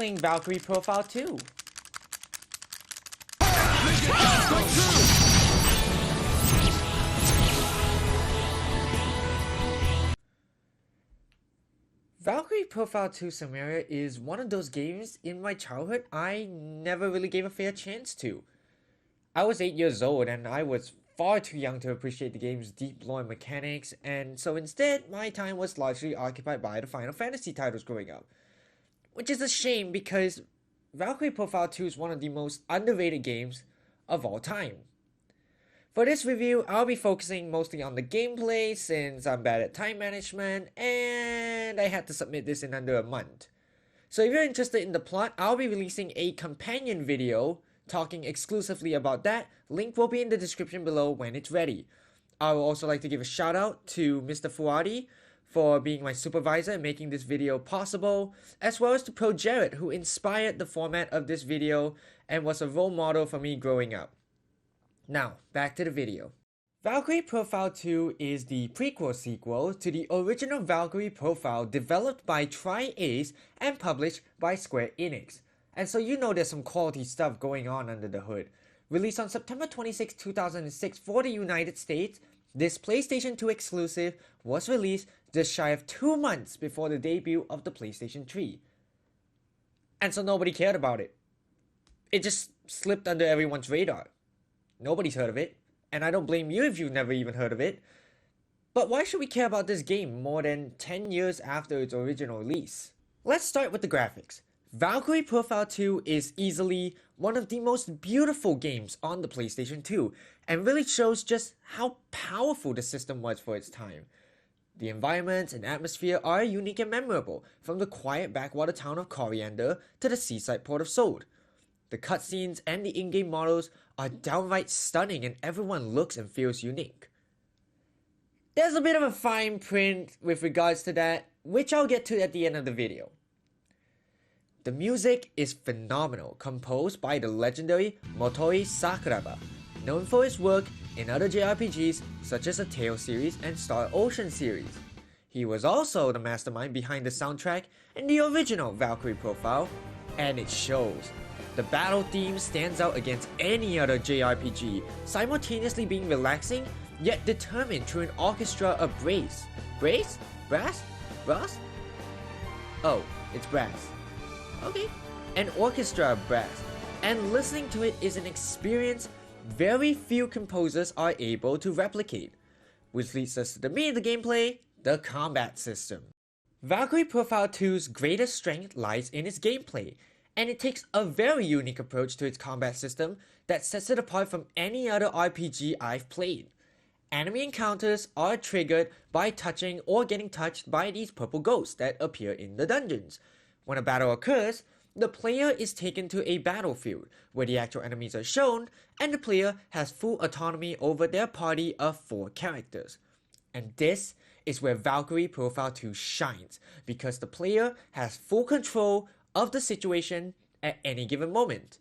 playing Valkyrie Profile 2. Valkyrie Profile 2 Samaria is one of those games in my childhood I never really gave a fair chance to. I was 8 years old and I was far too young to appreciate the game's deep lore and mechanics, and so instead my time was largely occupied by the Final Fantasy titles growing up. Which is a shame because Valkyrie Profile 2 is one of the most underrated games of all time. For this review, I'll be focusing mostly on the gameplay since I'm bad at time management and I had to submit this in under a month. So if you're interested in the plot, I'll be releasing a companion video talking exclusively about that. Link will be in the description below when it's ready. I would also like to give a shout out to Mr. Fuadi for being my supervisor and making this video possible, as well as to Pro Jared, who inspired the format of this video and was a role model for me growing up. Now, back to the video. Valkyrie Profile 2 is the prequel sequel to the original Valkyrie Profile developed by Tri-Ace and published by Square Enix. And so you know there's some quality stuff going on under the hood. Released on September 26, 2006 for the United States, this PlayStation 2 exclusive was released just shy of 2 months before the debut of the PlayStation 3. And so nobody cared about it. It just slipped under everyone's radar. Nobody's heard of it, and I don't blame you if you've never even heard of it. But why should we care about this game more than 10 years after its original release? Let's start with the graphics. Valkyrie Profile 2 is easily one of the most beautiful games on the PlayStation 2 and really shows just how powerful the system was for its time. The environments and atmosphere are unique and memorable, from the quiet backwater town of Coriander to the seaside port of Sold. The cutscenes and the in-game models are downright stunning and everyone looks and feels unique. There's a bit of a fine print with regards to that, which I'll get to at the end of the video. The music is phenomenal, composed by the legendary Motoi Sakuraba, known for his work in other JRPGs such as the Tales series and Star Ocean series. He was also the mastermind behind the soundtrack in the original Valkyrie Profile, and it shows. The battle theme stands out against any other JRPG, simultaneously being relaxing yet determined through an orchestra of brass. Brass? Brass? Brass? Oh, it's brass. Okay. An orchestra of brass, and listening to it is an experience very few composers are able to replicate. Which leads us to the meat of the gameplay, the combat system. Valkyrie Profile 2's greatest strength lies in its gameplay, and it takes a very unique approach to its combat system that sets it apart from any other RPG I've played. Enemy encounters are triggered by touching or getting touched by these purple ghosts that appear in the dungeons. When a battle occurs, the player is taken to a battlefield where the actual enemies are shown, and the player has full autonomy over their party of 4 characters. And this is where Valkyrie Profile 2 shines, because the player has full control of the situation at any given moment.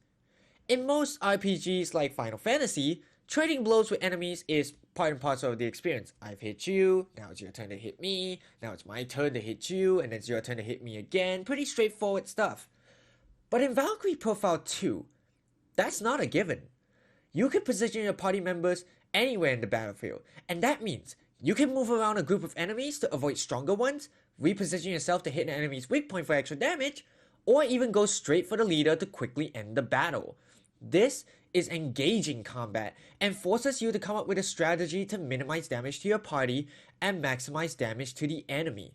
In most RPGs like Final Fantasy, trading blows with enemies is part and parcel of the experience. I've hit you, now it's your turn to hit me, now it's my turn to hit you, and it's your turn to hit me again. Pretty straightforward stuff. But in Valkyrie Profile 2, that's not a given. You can position your party members anywhere in the battlefield, and that means you can move around a group of enemies to avoid stronger ones, reposition yourself to hit an enemy's weak point for extra damage, or even go straight for the leader to quickly end the battle. This is engaging combat and forces you to come up with a strategy to minimize damage to your party and maximize damage to the enemy.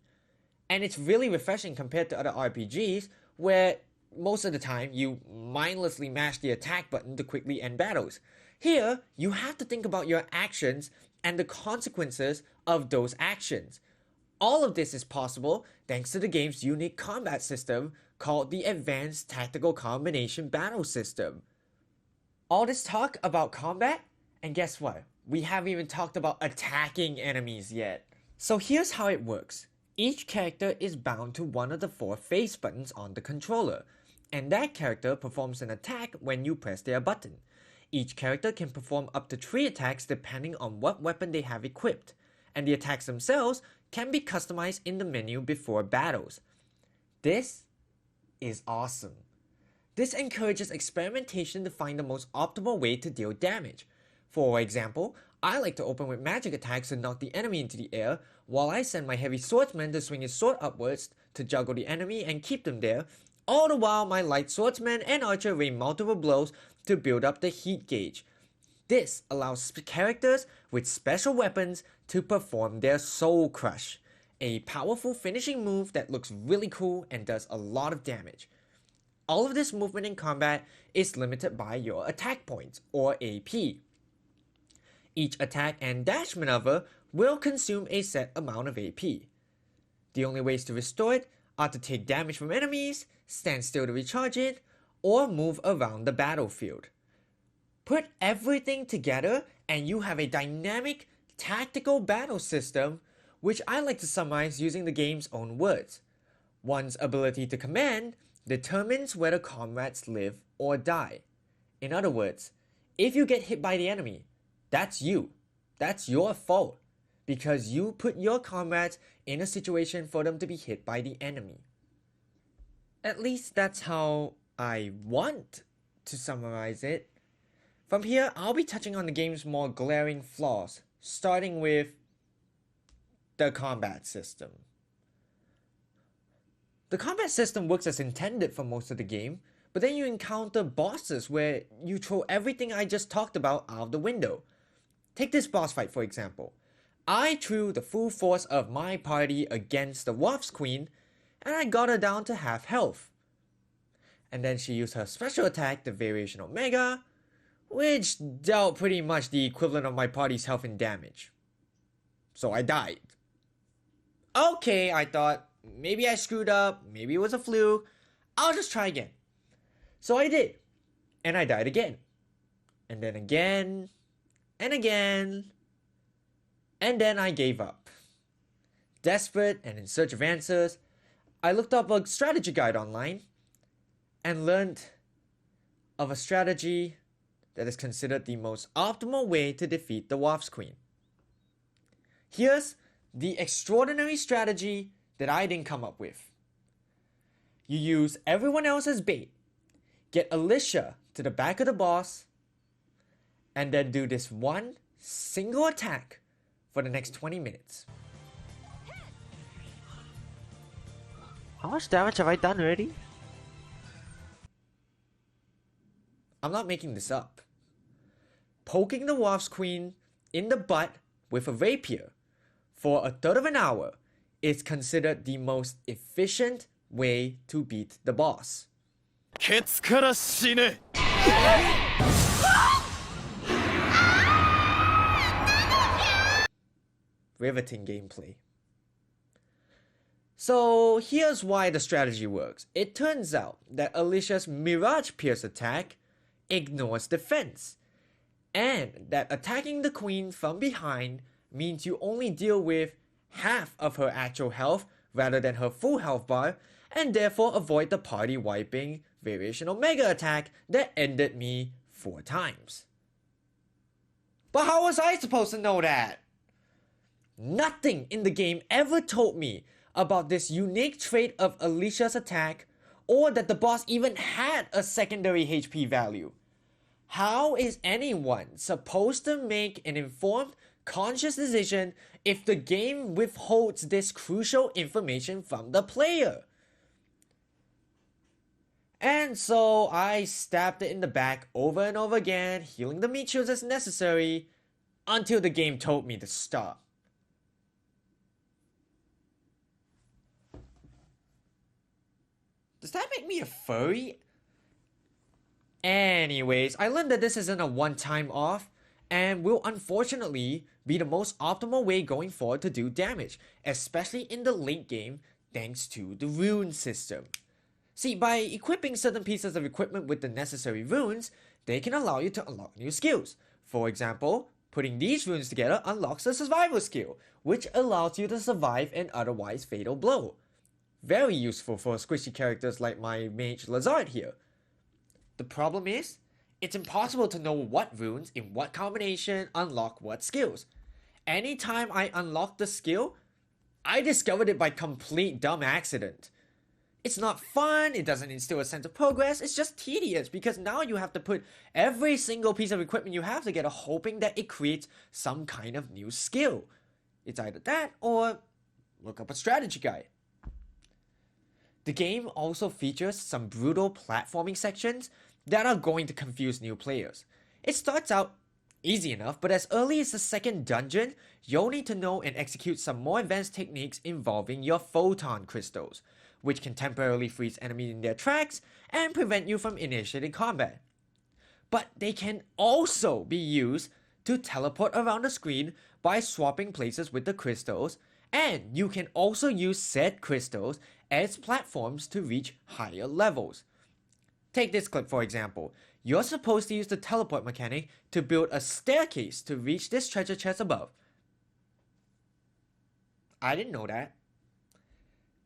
And it's really refreshing compared to other RPGs where most of the time you mindlessly mash the attack button to quickly end battles. Here, you have to think about your actions and the consequences of those actions. All of this is possible thanks to the game's unique combat system called the Advanced Tactical Combination Battle System. All this talk about combat, and guess what? We haven't even talked about attacking enemies yet. So here's how it works. Each character is bound to one of the 4 face buttons on the controller, and that character performs an attack when you press their button. Each character can perform up to 3 attacks depending on what weapon they have equipped, and the attacks themselves can be customized in the menu before battles. This is awesome. This encourages experimentation to find the most optimal way to deal damage. For example, I like to open with magic attacks to knock the enemy into the air, while I send my heavy swordsman to swing his sword upwards to juggle the enemy and keep them there, all the while my light swordsman and archer rain multiple blows to build up the heat gauge. This allows characters with special weapons to perform their Soul Crush, a powerful finishing move that looks really cool and does a lot of damage. All of this movement in combat is limited by your attack points, or AP. Each attack and dash maneuver will consume a set amount of AP. The only ways to restore it are to take damage from enemies, stand still to recharge it, or move around the battlefield. Put everything together and you have a dynamic, tactical battle system, which I like to summarize using the game's own words. One's ability to command determines whether comrades live or die. In other words, if you get hit by the enemy, that's you. That's your fault, because you put your comrades in a situation for them to be hit by the enemy. At least that's how I want to summarize it. From here, I'll be touching on the game's more glaring flaws, starting with the combat system. The combat system works as intended for most of the game, but then you encounter bosses where you throw everything I just talked about out of the window. Take this boss fight for example. I threw the full force of my party against the Waff's Queen, and I got her down to half health. And then she used her special attack, the Variation Omega, which dealt pretty much the equivalent of my party's health and damage. So I died. Okay, I thought, maybe I screwed up, maybe it was a fluke, I'll just try again. So I did, and I died again. And then again, and again, and then I gave up. Desperate and in search of answers, I looked up a strategy guide online and learned of a strategy that is considered the most optimal way to defeat the Waff's Queen. Here's the extraordinary strategy that I didn't come up with. You use everyone else as bait, get Alicia to the back of the boss, and then do this one single attack for the next 20 minutes. How much damage have I done already? I'm not making this up. Poking the Waff's Queen in the butt with a rapier for a third of an hour is considered the most efficient way to beat the boss. Riveting gameplay. So here's why the strategy works. It turns out that Alicia's Mirage Pierce attack ignores defense, and that attacking the queen from behind means you only deal with half of her actual health rather than her full health bar, and therefore avoid the party wiping Variation Omega attack that ended me 4 times. But how was I supposed to know that? Nothing in the game ever told me about this unique trait of Alicia's attack, or that the boss even had a secondary HP value. How is anyone supposed to make an informed, conscious decision if the game withholds this crucial information from the player? And so I stabbed it in the back over and over again, healing the meat shields as necessary, until the game told me to stop. Does that make me a furry? Anyways, I learned that this isn't a one-time off, and will unfortunately be the most optimal way going forward to do damage, especially in the late game thanks to the rune system. See, by equipping certain pieces of equipment with the necessary runes, they can allow you to unlock new skills. For example, putting these runes together unlocks a survival skill, which allows you to survive an otherwise fatal blow. Very useful for squishy characters like my mage Lazard here. The problem is, it's impossible to know what runes in what combination unlock what skills. Anytime I unlock the skill, I discovered it by complete dumb accident. It's not fun, it doesn't instill a sense of progress, it's just tedious because now you have to put every single piece of equipment you have together hoping that it creates some kind of new skill. It's either that or look up a strategy guide. The game also features some brutal platforming sections that are going to confuse new players. It starts out easy enough, but as early as the second dungeon, you'll need to know and execute some more advanced techniques involving your photon crystals, which can temporarily freeze enemies in their tracks and prevent you from initiating combat. But they can also be used to teleport around the screen by swapping places with the crystals, and you can also use said crystals as platforms to reach higher levels. Take this clip for example. You're supposed to use the teleport mechanic to build a staircase to reach this treasure chest above. I didn't know that.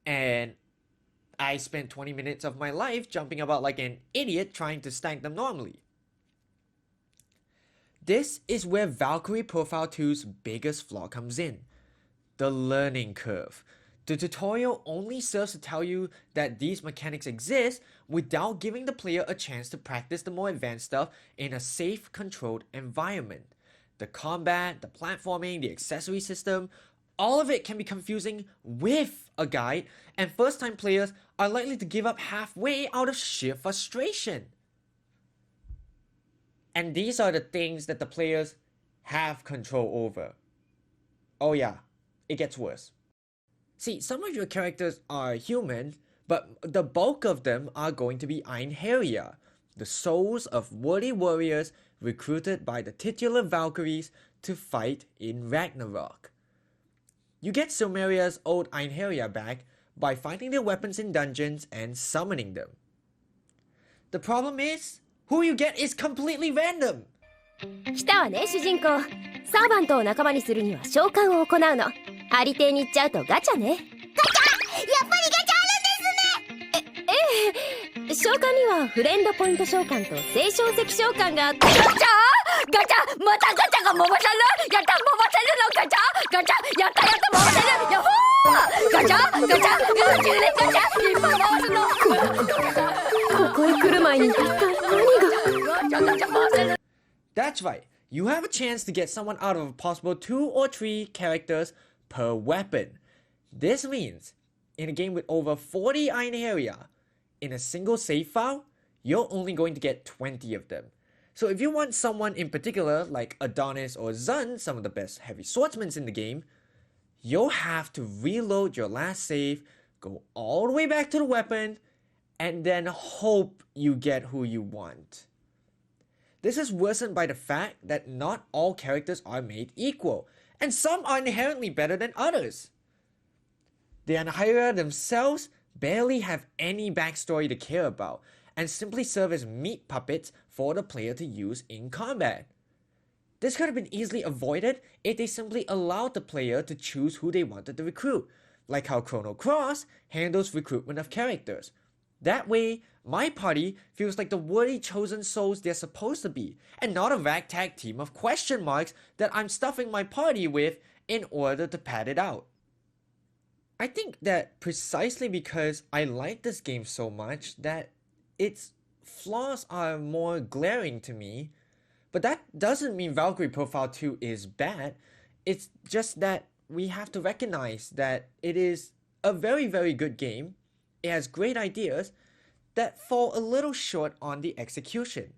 And I spent 20 minutes of my life jumping about like an idiot trying to stack them normally. This is where Valkyrie Profile 2's biggest flaw comes in. The learning curve. The tutorial only serves to tell you that these mechanics exist without giving the player a chance to practice the more advanced stuff in a safe, controlled environment. The combat, the platforming, the accessory system, all of it can be confusing with a guide, and first-time players are likely to give up halfway out of sheer frustration. And these are the things that the players have control over. Oh yeah, it gets worse. See, some of your characters are human, but the bulk of them are going to be Einherjar, the souls of worthy warriors recruited by the titular Valkyries to fight in Ragnarok. You get Silmeria's old Einherjar back by finding their weapons in dungeons and summoning them. The problem is, who you get is completely random! 来たわね主人公。サーバントを仲間にするには召喚を行うの。ありていに行っちゃうとガチャね。ガチャ！やっぱりガチャあるんですね。ええ、召喚にはフレンドポイント召喚と聖書石召喚があって。ガチャ！ガチャ！またガチャが回せる！やった回せるのガチャ！ガチャ！やったやった回せる！やっほー！ガチャ！ガチャ！宇宙でガチャ！いっぱい回すの！ここへ来る前に一体何が？ガチャガチャ回せる！ That's right, you have a chance to get someone out of a possible 2 or 3 characters per weapon. This means, in a game with over 40 Einherjar, in a single save file, you're only going to get 20 of them. So if you want someone in particular, like Adonis or Zun, some of the best heavy swordsmen in the game, you'll have to reload your last save, go all the way back to the weapon, and then hope you get who you want. This is worsened by the fact that not all characters are made equal, and some are inherently better than others. The Einherjar themselves barely have any backstory to care about, and simply serve as meat puppets for the player to use in combat. This could have been easily avoided if they simply allowed the player to choose who they wanted to recruit, like how Chrono Cross handles recruitment of characters. That way, my party feels like the worthy chosen souls they're supposed to be, and not a ragtag team of question marks that I'm stuffing my party with in order to pad it out. I think that precisely because I like this game so much that its flaws are more glaring to me, but that doesn't mean Valkyrie Profile 2 is bad. It's just that we have to recognize that it is a very, very good game. It has great ideas that fall a little short on the execution.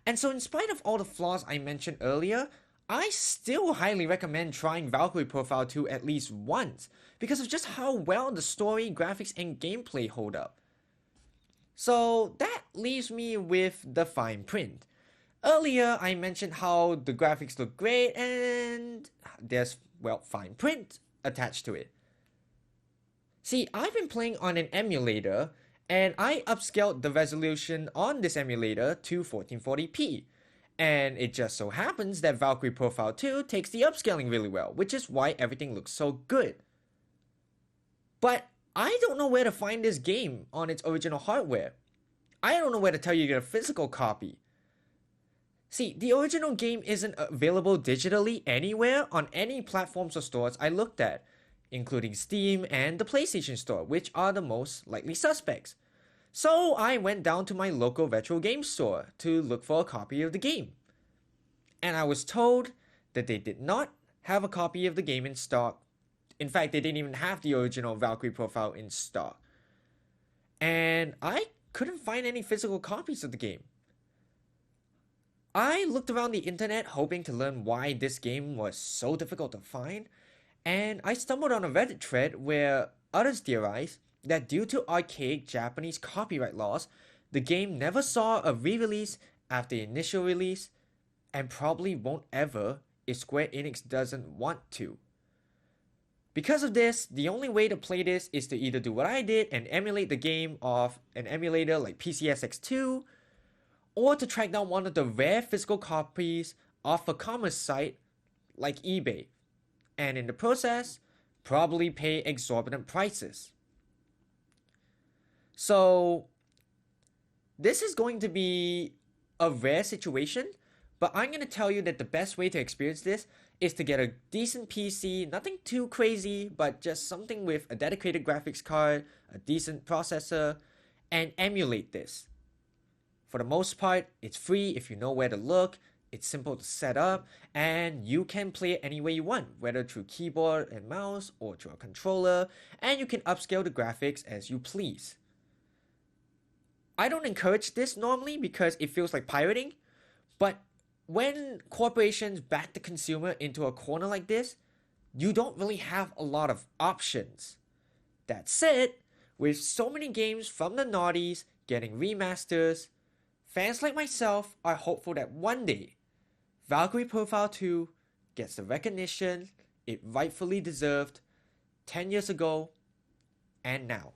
And so in spite of all the flaws I mentioned earlier, I still highly recommend trying Valkyrie Profile 2 at least once because of just how well the story, graphics, and gameplay hold up. So that leaves me with the fine print. Earlier I mentioned how the graphics look great and there's, well, fine print attached to it. See, I've been playing on an emulator, and I upscaled the resolution on this emulator to 1440p. And it just so happens that Valkyrie Profile 2 takes the upscaling really well, which is why everything looks so good. But I don't know where to find this game on its original hardware. I don't know where to tell you to get a physical copy. See, the original game isn't available digitally anywhere on any platforms or stores I looked at. including Steam and the PlayStation Store, which are the most likely suspects. So I went down to my local retro game store to look for a copy of the game. And I was told that they did not have a copy of the game in stock. In fact, they didn't even have the original Valkyrie Profile in stock. And I couldn't find any physical copies of the game. I looked around the internet hoping to learn why this game was so difficult to find, and I stumbled on a Reddit thread where others theorized that due to archaic Japanese copyright laws, the game never saw a re-release after the initial release, and probably won't ever if Square Enix doesn't want to. Because of this, the only way to play this is to either do what I did and emulate the game off an emulator like PCSX2, or to track down one of the rare physical copies off a commerce site like eBay, and in the process, probably pay exorbitant prices. So, this is going to be a rare situation, but I'm going to tell you that the best way to experience this is to get a decent PC, nothing too crazy, but just something with a dedicated graphics card, a decent processor, and emulate this. For the most part, it's free if you know where to look, it's simple to set up, and you can play it any way you want, whether through keyboard and mouse or through a controller, and you can upscale the graphics as you please. I don't encourage this normally because it feels like pirating, but when corporations back the consumer into a corner like this, you don't really have a lot of options. That said, with so many games from the noughties getting remasters, fans like myself are hopeful that one day, Valkyrie Profile 2 gets the recognition it rightfully deserved 10 years ago and now.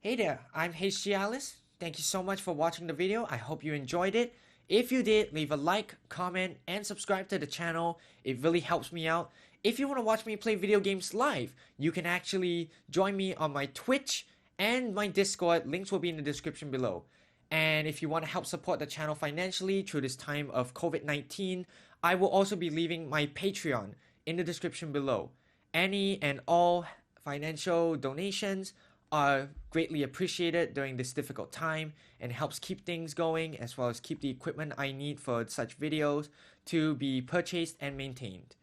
Hey there, I'm HG Alice. Thank you so much for watching the video. I hope you enjoyed it. If you did, leave a like, comment, and subscribe to the channel. It really helps me out. If you want to watch me play video games live, you can actually join me on my Twitch and my Discord. Links will be in the description below. And if you want to help support the channel financially through this time of COVID-19, I will also be leaving my Patreon in the description below. Any and all financial donations are greatly appreciated during this difficult time and helps keep things going, as well as keep the equipment I need for such videos to be purchased and maintained.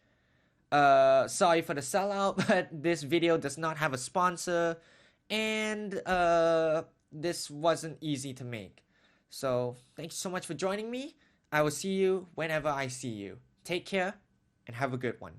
Sorry for the sellout, but this video does not have a sponsor, and this wasn't easy to make. So thanks so much for joining me. I will see you whenever I see you. Take care and have a good one.